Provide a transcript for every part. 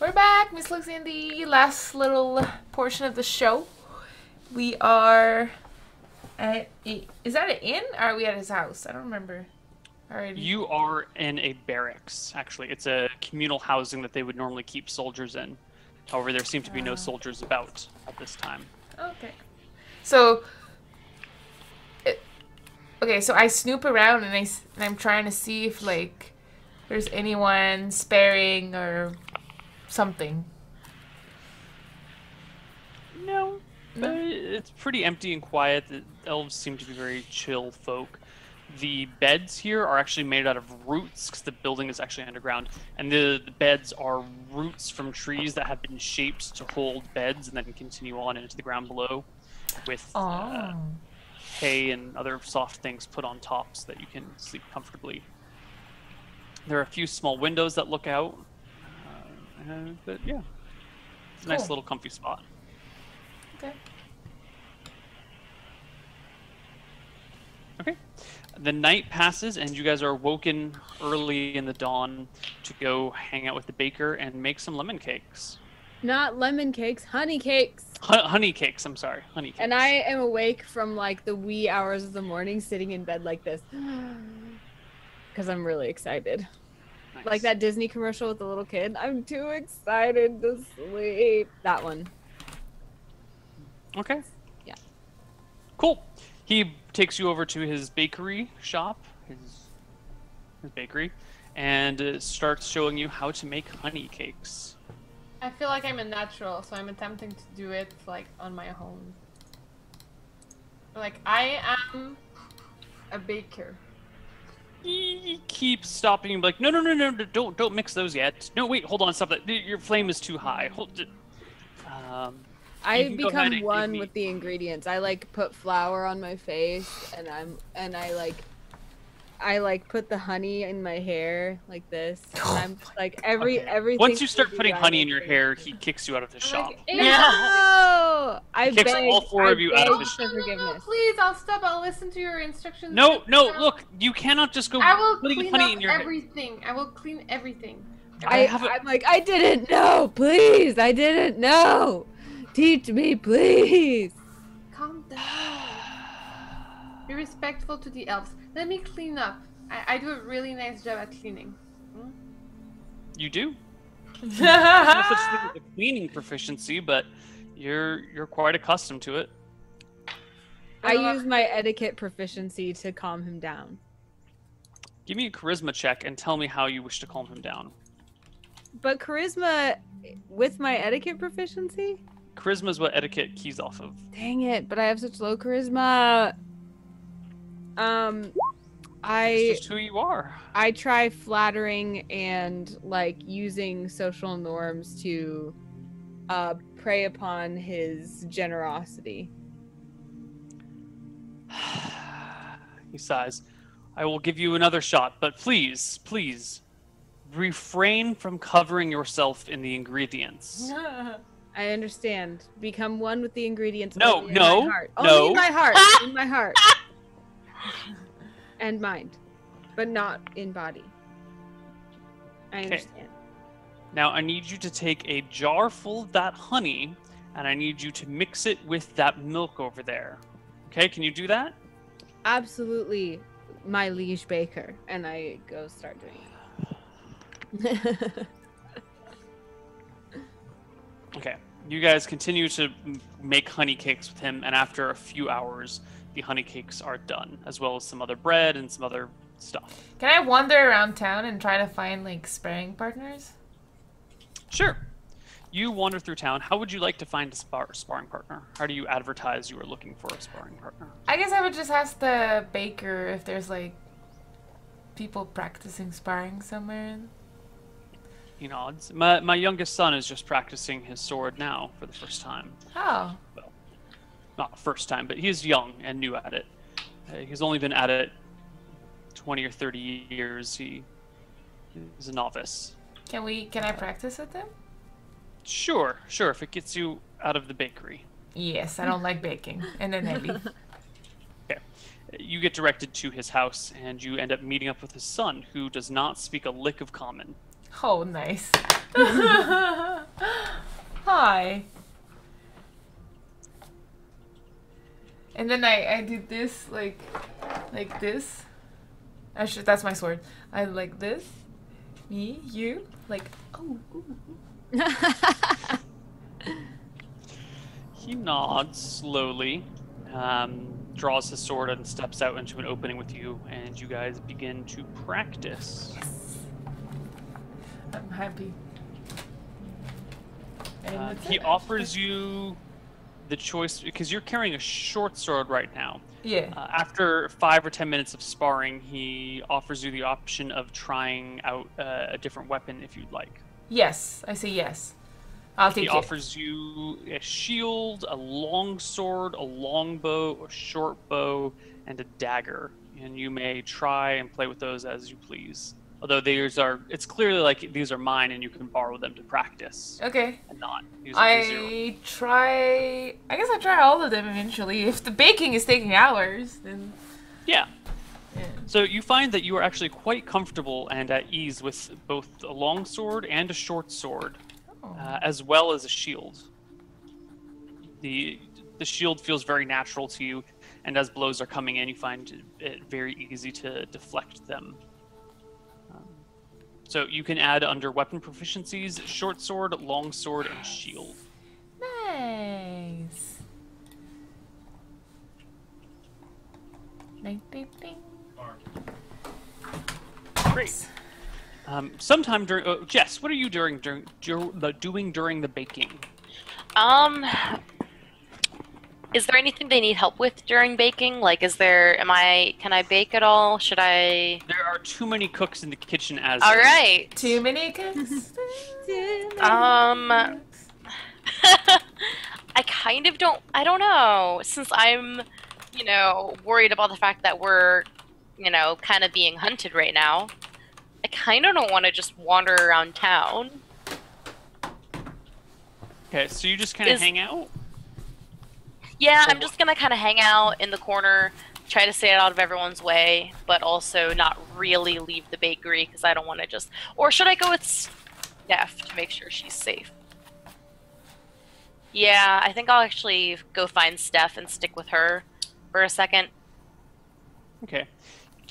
We're back, Misscliks D&D, last little portion of the show. We are at is that an inn or are we at his house? I don't remember. Alrighty. You are in a barracks, actually. It's a communal housing that they would normally keep soldiers in. However, there seem to be no soldiers about at this time. Okay. So, so I snoop around and I'm trying to see if like there's anyone sparring or something. No, but it's pretty empty and quiet. The elves seem to be very chill folk. The beds here are actually made out of roots because the building is actually underground, and the beds are roots from trees that have been shaped to hold beds and then continue on into the ground below with hay and other soft things put on top so that you can sleep comfortably. There are a few small windows that look out, but yeah, it's a nice little comfy spot. Okay. Okay. The night passes and you guys are woken early in the dawn to go hang out with the baker and make some lemon cakes. Not lemon cakes, honey cakes. Honey cakes, I'm sorry. Honey cakes. And I am awake from like the wee hours of the morning sitting in bed like this. Because I'm really excited. Nice. Like that Disney commercial with the little kid. I'm too excited to sleep. That one. Okay. Yeah. Cool. He takes you over to his bakery shop, his bakery, and starts showing you how to make honey cakes. I feel like I'm a natural, so I'm attempting to do it like on my own. Like I am a baker. He keeps stopping you, like, no, don't mix those yet. No, wait, hold on, stop that. Your flame is too high. Hold it. I become one with the ingredients. I like put flour on my face, and I like put the honey in my hair like this. And I'm just like everything. Once you start putting honey in your hair, he kicks you out of the shop. Like, no! I Kicks beg, all four of you out of the shop. No, please, I'll stop. I'll listen to your instructions. No, look, you cannot just go putting honey in your hair. Everything. I will clean everything. I'm like, I didn't know, please. I didn't know. Teach me, please. Calm down. Be respectful to the elves. Let me clean up. I do a really nice job at cleaning. Hmm? You do. There's no such thing as a cleaning proficiency, but you're quite accustomed to it. I use my etiquette proficiency to calm him down. Give me a charisma check and tell me how you wish to calm him down. But charisma with my etiquette proficiency? Charisma is what etiquette keys off of. Dang it, but I have such low charisma. It's just who you are. I try flattering and like using social norms to prey upon his generosity. He sighs. I will give you another shot, but please, refrain from covering yourself in the ingredients. I understand. Become one with the ingredients. No, only in my heart. no. Only in my heart. In my heart. And mind. But not in body. I understand. Now I need you to take a jar full of that honey, and I need you to mix it with that milk over there. Okay, can you do that? Absolutely, my liege baker. And I go start doing it. Okay, you guys continue to make honey cakes with him, and after a few hours, the honey cakes are done, as well as some other bread and some other stuff. Can I wander around town and try to find like sparring partners? Sure. You wander through town. How would you like to find a sparring partner? How do you advertise you are looking for a sparring partner? I guess I would just ask the baker if there's like people practicing sparring somewhere. He nods. My youngest son is just practicing his sword now for the first time. Oh. Well, not the first time, but he's young and new at it. He's only been at it 20 or 30 years. He's a novice. Can I practice with them? Sure, if it gets you out of the bakery. Yes, I don't like baking. And then I leave. Okay. You get directed to his house, and you end up meeting up with his son, who does not speak a lick of common. Oh, nice. Hi. And then I did this, like this. Actually, that's my sword. I like this. Me, you, like, oh. He nods slowly, draws his sword and steps out into an opening with you, and you guys begin to practice. Yes. I'm happy. And He offers you the choice, because you're carrying a short sword right now. Yeah. After 5 or 10 minutes of sparring, he offers you the option of trying out a different weapon if you'd like. Yes, I say yes. I'll take it. He offers you a shield, a long sword, a long bow, a short bow, and a dagger. And you may try and play with those as you please. Although it's clearly like these are mine and you can borrow them to practice. Okay. And not use them for zero. I guess I'll try all of them eventually. If the baking is taking hours, then... Yeah. Yeah. So you find that you are actually quite comfortable and at ease with both a long sword and a short sword, as well as a shield. The shield feels very natural to you, and as blows are coming in, you find it very easy to deflect them. So you can add under weapon proficiencies, short sword, long sword, and shield. Nice. Ding, ding, ding. Great. Sometime during... Jess, what are you doing during the baking? Is there anything they need help with during baking? Like, can I bake at all? Should I? There are too many cooks in the kitchen as All is. right. Too many cooks. I kind of don't. I don't know. Since I'm, worried about the fact that we're, kind of being hunted right now. I kind of don't want to just wander around town. Okay, so you just kind of hang out? Yeah, I'm just gonna kind of hang out in the corner, try to stay out of everyone's way, but also not really leave the bakery because I don't want to just... Or should I go with Steph to make sure she's safe? Yeah, I think I'll actually go find Steph and stick with her for a second. Okay.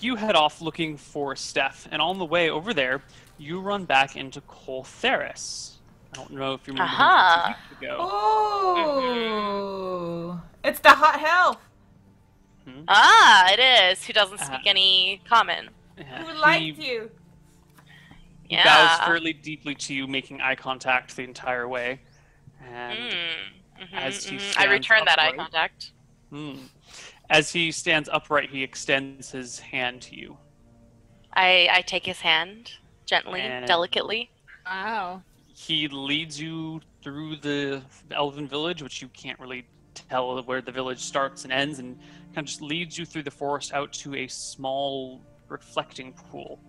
You head off looking for Steph, and on the way over there, you run back into Coltheris. I don't know if you remember who weeks ago. Oh, it's the hot hell. Hmm? Ah, it is. Who doesn't speak any common? Who liked you? He bows fairly deeply to you, making eye contact the entire way. And as he stands I return that eye upright- contact. As he stands upright, he extends his hand to you. I take his hand gently, And- delicately. Wow. He leads you through the elven village, which you can't really tell where the village starts and ends, and kind of just leads you through the forest out to a small reflecting pool.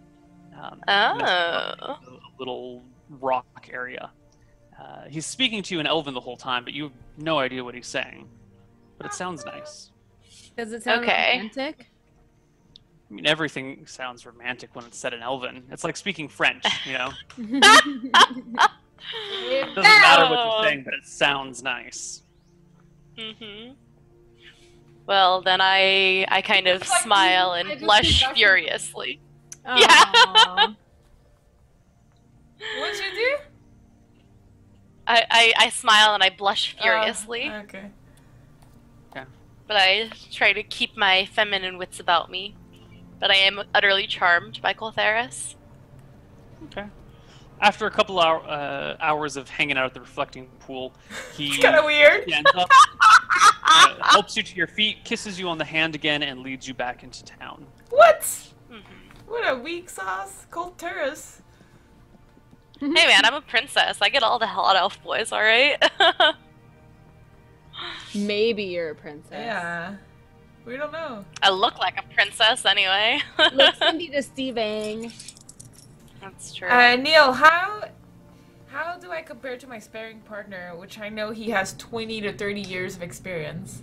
A little rock area. He's speaking to you in Elven the whole time, but you have no idea what he's saying. But it sounds nice. Does it sound romantic? I mean, everything sounds romantic when it's said in Elven. It's like speaking French, It doesn't matter what you're saying, but it sounds nice. Well, then I kind of smile and blush furiously. Yeah. What'd you do? I smile and I blush furiously, Okay. but I try to keep my feminine wits about me. But I am utterly charmed by Coltheris. Okay. After a couple hours of hanging out at the reflecting pool, he It's kind of weird. stands up, helps you to your feet, kisses you on the hand again, and leads you back into town. What? What a weak sauce. Cold terrace. Hey man, I'm a princess. I get all the hot elf boys, alright? Maybe you're a princess. Yeah. We don't know. I look like a princess anyway. Look, Cindy to Steving. That's true. Neil, how do I compare to my sparring partner, which I know he has 20 to 30 years of experience?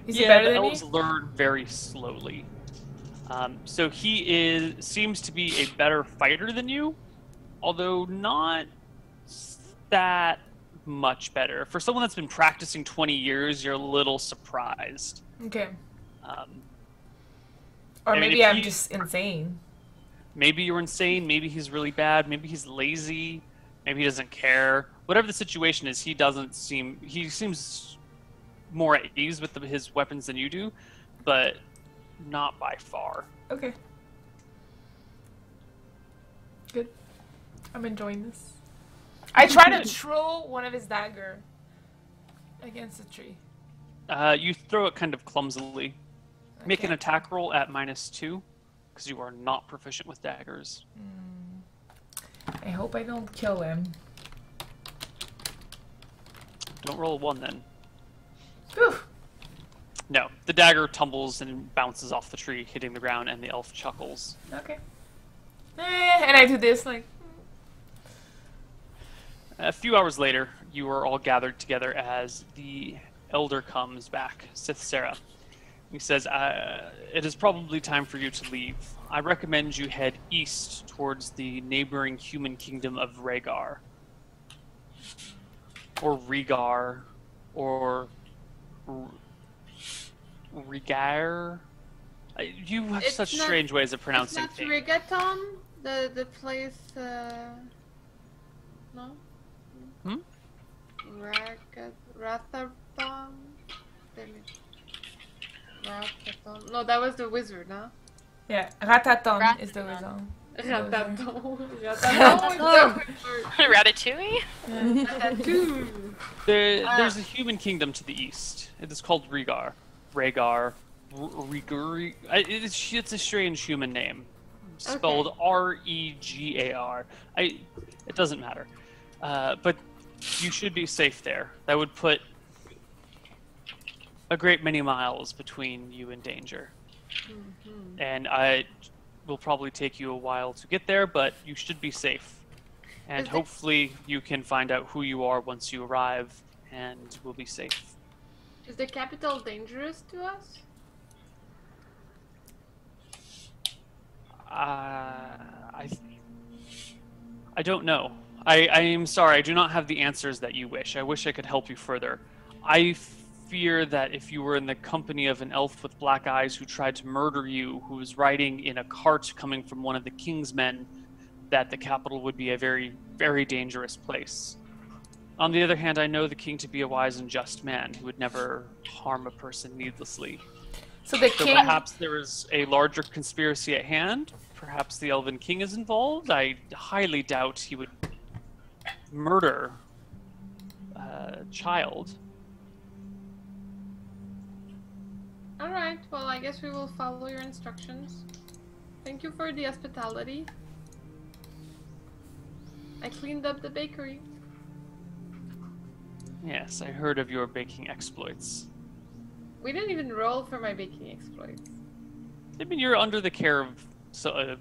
Is he better the than me? elves learn very slowly. So he seems to be a better fighter than you, although not that much better. For someone that's been practicing 20 years, you're a little surprised. Okay. Um, Or I mean, maybe if I'm he- just insane. Maybe you're insane, maybe he's really bad, maybe he's lazy, maybe he doesn't care. Whatever the situation is, he seems more at ease with his weapons than you do, but not by far. Okay. Good. I'm enjoying this. I try to throw one of his dagger against the tree. You throw it kind of clumsily. Make an Okay. attack roll at -2, because you are not proficient with daggers. I hope I don't kill him. Don't roll a 1 then. Whew. No, the dagger tumbles and bounces off the tree, hitting the ground, and the elf chuckles. Okay. And I do this like. A few hours later, you are all gathered together as the elder comes back, Sith Sarah. He says, it is probably time for you to leave. I recommend you head east towards the neighboring human kingdom of Rhaegar. Or Rhaegar. Or Rhaegar. You have It's such not- strange ways of It's pronouncing not things. Reggaeton? The place, no? Hmm? Rathathon? Damn it. Rathathon. No, that was the wizard, no? Yeah, Rataton Rat- is the wizard. Rathathon. Rathathon is the wizard. Ratatouille? Ratatouille. There's a human kingdom to the east. It is called Rhaegar. Rhaegar. It's a strange human name. Spelled Regar. It doesn't matter. But you should be safe there. That would put a great many miles between you and danger. And it will probably take you a while to get there, but you should be safe. And Is it- hopefully you can find out who you are once you arrive, and we'll be safe. Is the capital dangerous to us? I don't know. I am sorry. I do not have the answers that you wish. I wish I could help you further. I fear that if you were in the company of an elf with black eyes who tried to murder you, who was riding in a cart coming from one of the king's men, that the capital would be a very, very dangerous place. On the other hand, I know the king to be a wise and just man who would never harm a person needlessly. So the So king. perhaps there is a larger conspiracy at hand. Perhaps the Elven King is involved. I highly doubt he would murder a child. Alright, well, I guess we will follow your instructions. Thank you for the hospitality. I cleaned up the bakery. Yes, I heard of your baking exploits. We didn't even roll for my baking exploits. I mean, you're under the care of A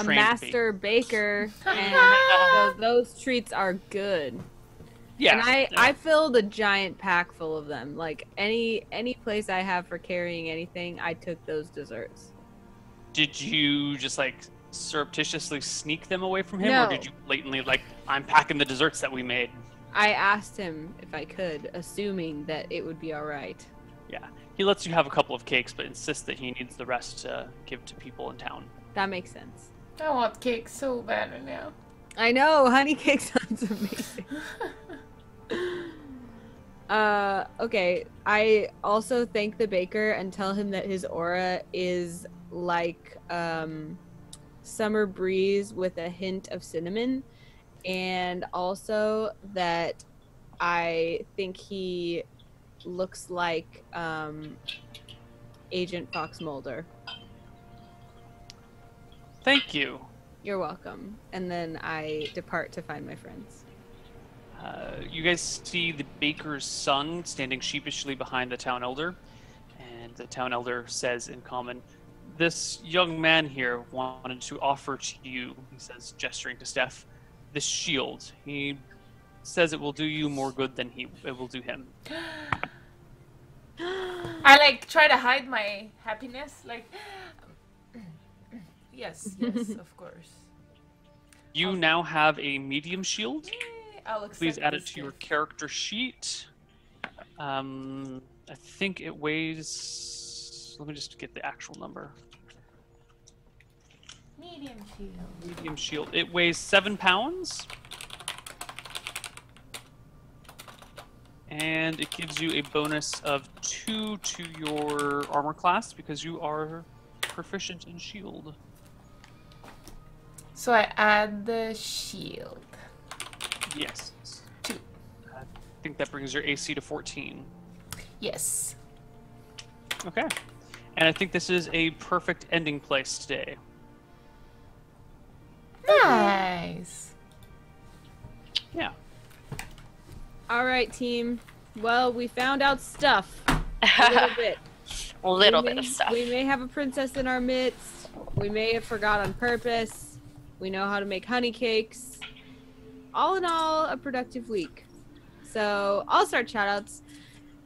trained master baker, and those treats are good. Yeah. And I filled a giant pack full of them. Like any place I have for carrying anything, I took those desserts. Did you just like surreptitiously sneak them away from him, No. or did you blatantly like, I'm packing the desserts that we made? I asked him if I could, assuming that it would be all right. Yeah. He lets you have a couple of cakes, but insists that he needs the rest to give to people in town. That makes sense. I want cake so bad right now. I know, honey cake sounds amazing. Okay. I also thank the baker and tell him that his aura is like summer breeze with a hint of cinnamon, and also that I think he looks like Agent Fox Mulder. Thank you. You're welcome. And then I depart to find my friends. You guys see the baker's son standing sheepishly behind the town elder, and the town elder says in common, "This young man here wanted to offer to you," he says, gesturing to Steph, "this shield. He says it will do you more good than it will do him." I like try to hide my happiness, like. Yes, of course. You now have a medium shield. Yay, I'll accept Please add it this to your gift. character sheet. I think it weighs. Let me just get the actual number. Medium shield. Medium shield. It weighs 7 pounds. And it gives you a bonus of 2 to your armor class because you are proficient in shield. So I add the shield. Yes. 2. I think that brings your AC to 14. Yes. Okay. And I think this is a perfect ending place today. Nice. Yeah. All right, team. Well, we found out stuff. A little bit. A little bit of stuff. We may have a princess in our midst. We may have forgot on purpose. We know how to make honey cakes. All in all, a productive week. So I'll start shoutouts.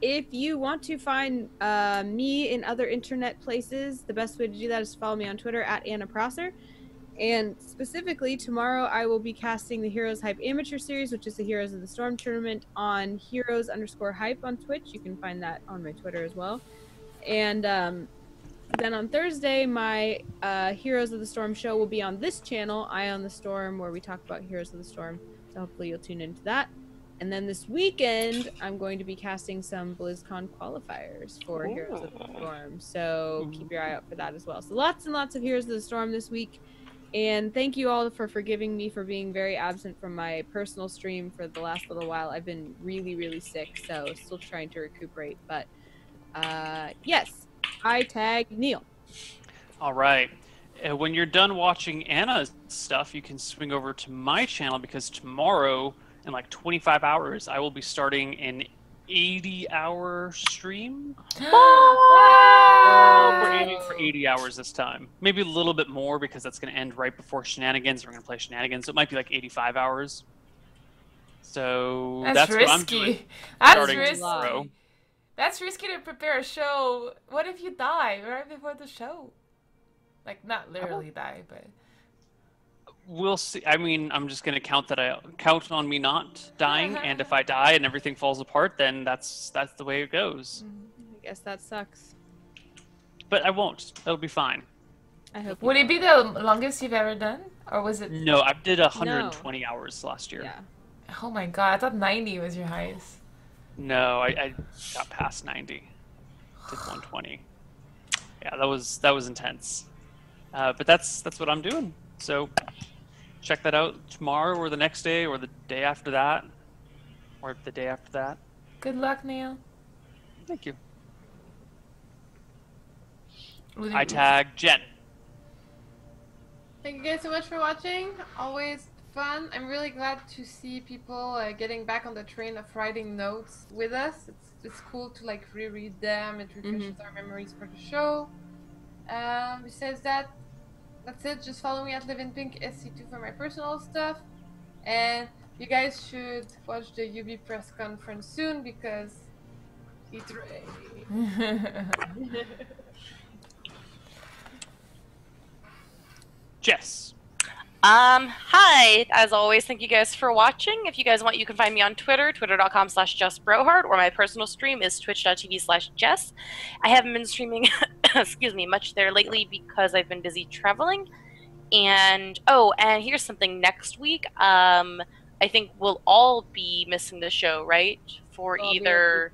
If you want to find me in other internet places, the best way to do that is to follow me on Twitter at Anna Prosser. And specifically, tomorrow I will be casting the Heroes Hype Amateur Series, which is the Heroes of the Storm tournament on Heroes_Hype on Twitch. You can find that on my Twitter as well. And then on Thursday, my Heroes of the Storm show will be on this channel, Eye on the Storm, where we talk about Heroes of the Storm. So hopefully you'll tune into that. And then this weekend, I'm going to be casting some BlizzCon qualifiers for Heroes of the Storm. So keep your eye out for that as well. So lots and lots of Heroes of the Storm this week. And thank you all for forgiving me for being very absent from my personal stream for the last little while. I've been really, really sick, so still trying to recuperate. But yes, I tag Neil. All right. When you're done watching Anna's stuff, you can swing over to my channel because tomorrow, in like 25 hours, I will be starting an 80-hour stream. We're aiming for 80 hours this time. Maybe a little bit more because that's going to end right before Shenanigans. We're going to play Shenanigans. So it might be like 85 hours. So that's risky. what I'm doing. That's risky. Tomorrow. That's risky to prepare a show. What if you die right before the show? Like, not literally die, but... We'll see. I mean, I'm just going to count on me not dying, and if I die and everything falls apart, then that's the way it goes. I guess that sucks. But I won't. It'll be fine. I hope. Would it be the longest you've ever done? Or was it... No, I did 120 hours last year. Yeah. Oh my god, I thought 90 was your highest. No, I got past 90. Did 120. Yeah, that was intense. But that's what I'm doing. So check that out tomorrow or the next day or the day after that. Or the day after that. Good luck, Neil. Thank you. I tag Jen. Thank you guys so much for watching. Always fun. I'm really glad to see people getting back on the train of writing notes with us. It's cool to like reread them. It refreshes our memories for the show. Besides that, that's it. Just follow me at LiveInPink SC2 for my personal stuff. And you guys should watch the UB press conference soon because it's ready. Jess. Hi. As always, thank you guys for watching. If you guys want, you can find me on Twitter, twitter.com/JessBrohart, or my personal stream is twitch.tv/Jess. I haven't been streaming, excuse me, much there lately because I've been busy traveling. And, and here's something next week. I think we'll all be missing the show, right? For either...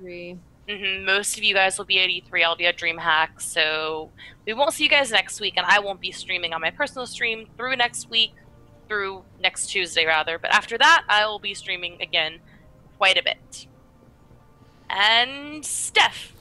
most of you guys will be at E3. I'll be at DreamHack, so we won't see you guys next week, and I won't be streaming on my personal stream through next Tuesday rather. But after that, I will be streaming again quite a bit. And Steph.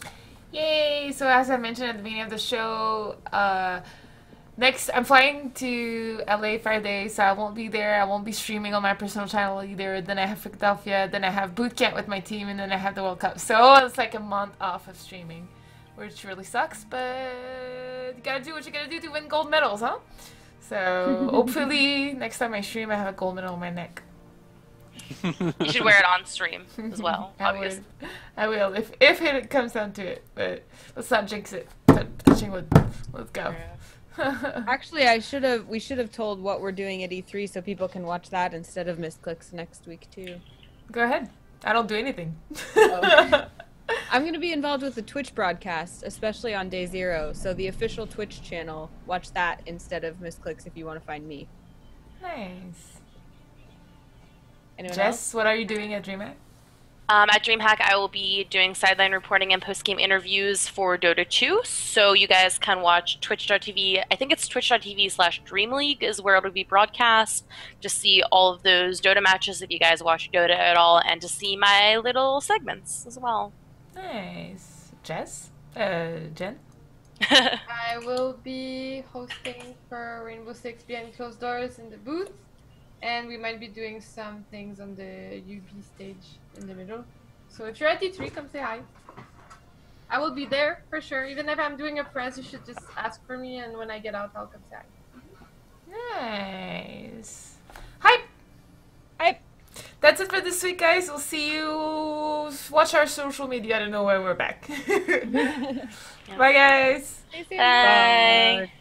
Yay! So as I mentioned at the beginning of the show, I'm flying to LA Friday, so I won't be there. I won't be streaming on my personal channel either. Then I have Philadelphia, then I have boot camp with my team, and then I have the World Cup. So it's like a month off of streaming, which really sucks, but you gotta do what you gotta do to win gold medals, huh? So hopefully next time I stream, I have a gold medal on my neck. You should wear it on stream as well, obviously. I will, if it comes down to it, but let's not jinx it. Touching wood. Let's go. Actually, we should have told what we're doing at E3 so people can watch that instead of Misscliks next week too. Go ahead. I don't do anything. I'm going to be involved with the Twitch broadcast, especially on day 0. So the official Twitch channel, watch that instead of Misscliks if you want to find me. Nice. Anyone Jess, else? what are you doing at DreamHack? At DreamHack, I will be doing sideline reporting and post-game interviews for Dota 2, so you guys can watch twitch.tv. I think it's twitch.tv/DreamLeague is where it'll be broadcast, to see all of those Dota matches if you guys watch Dota at all, and to see my little segments as well. Nice. Jess? Jen? I will be hosting for Rainbow Six Behind Closed Doors in the booth, and we might be doing some things on the UB stage in the middle. So if you're at E3, come say hi. I will be there for sure. Even if I'm doing a press, you should just ask for me, and when I get out, I'll come say hi. Nice. Hype! Hype! That's it for this week, guys. We'll see you. Watch our social media to know when we're back. Bye, guys. Stay safe. Bye.